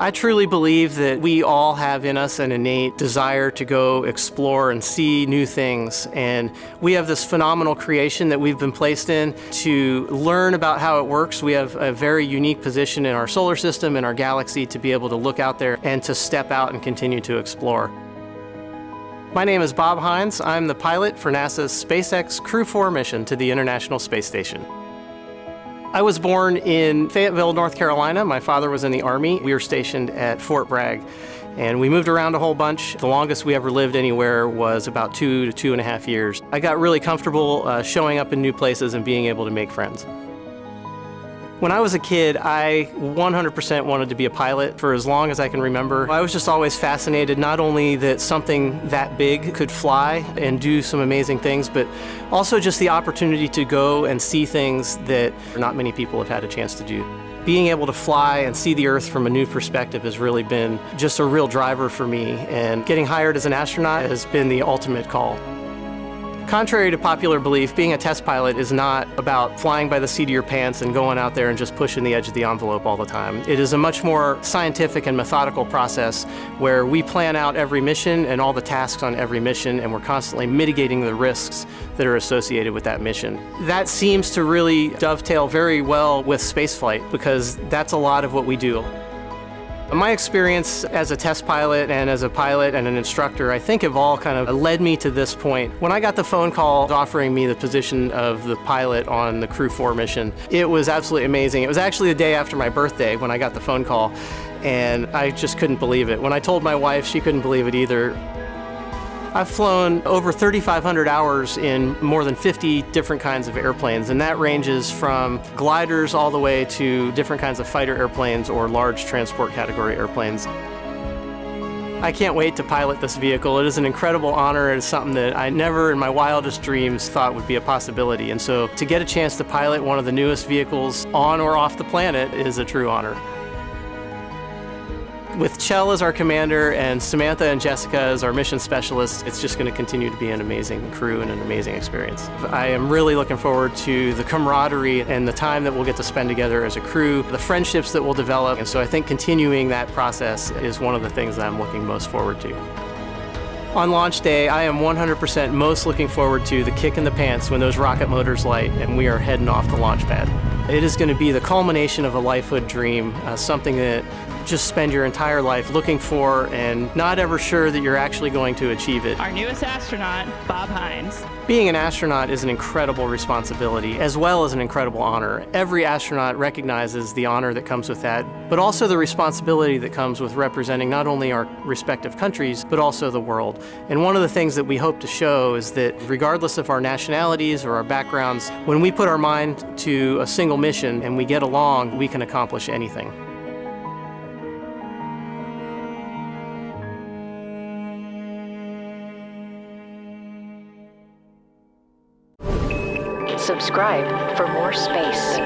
I truly believe that we all have in us an innate desire to go explore and see new things. And we have this phenomenal creation that we've been placed in to learn about how it works. We have a very unique position in our solar system, in our galaxy, to be able to look out there and to step out and continue to explore. My name is Bob Hines. I'm the pilot for NASA's SpaceX Crew 4 mission to the International Space Station. I was born in Fayetteville, North Carolina. My father was in the Army. We were stationed at Fort Bragg, and we moved around a whole bunch. The longest we ever lived anywhere was about 2 to 2.5 years. I got really comfortable showing up in new places and being able to make friends. When I was a kid, I 100% wanted to be a pilot for as long as I can remember. I was just always fascinated, not only that something that big could fly and do some amazing things, but also just the opportunity to go and see things that not many people have had a chance to do. Being able to fly and see the Earth from a new perspective has really been just a real driver for me, and getting hired as an astronaut has been the ultimate call. Contrary to popular belief, being a test pilot is not about flying by the seat of your pants and going out there and just pushing the edge of the envelope all the time. It is a much more scientific and methodical process where we plan out every mission and all the tasks on every mission, and we're constantly mitigating the risks that are associated with that mission. That seems to really dovetail very well with spaceflight, because that's a lot of what we do. My experience as a test pilot and as a pilot and an instructor, I think, have all kind of led me to this point. When I got the phone call offering me the position of the pilot on the Crew 4 mission, it was absolutely amazing. It was actually the day after my birthday when I got the phone call, and I just couldn't believe it. When I told my wife, she couldn't believe it either. I've flown over 3,500 hours in more than 50 different kinds of airplanes, and that ranges from gliders all the way to different kinds of fighter airplanes or large transport category airplanes. I can't wait to pilot this vehicle. It is an incredible honor. It is something that I never in my wildest dreams thought would be a possibility. And so to get a chance to pilot one of the newest vehicles on or off the planet is a true honor. With Chell as our commander and Samantha and Jessica as our mission specialists, it's just going to continue to be an amazing crew and an amazing experience. I am really looking forward to the camaraderie and the time that we'll get to spend together as a crew, the friendships that we'll develop, and so I think continuing that process is one of the things that I'm looking most forward to. On launch day, I am 100% most looking forward to the kick in the pants when those rocket motors light and we are heading off the launch pad. It is going to be the culmination of a lifehood dream, something that just spend your entire life looking for and not ever sure that you're actually going to achieve it. Our newest astronaut, Bob Hines. Being an astronaut is an incredible responsibility as well as an incredible honor. Every astronaut recognizes the honor that comes with that, but also the responsibility that comes with representing not only our respective countries, but also the world. And one of the things that we hope to show is that regardless of our nationalities or our backgrounds, when we put our mind to a single mission and we get along, we can accomplish anything. Subscribe for more space.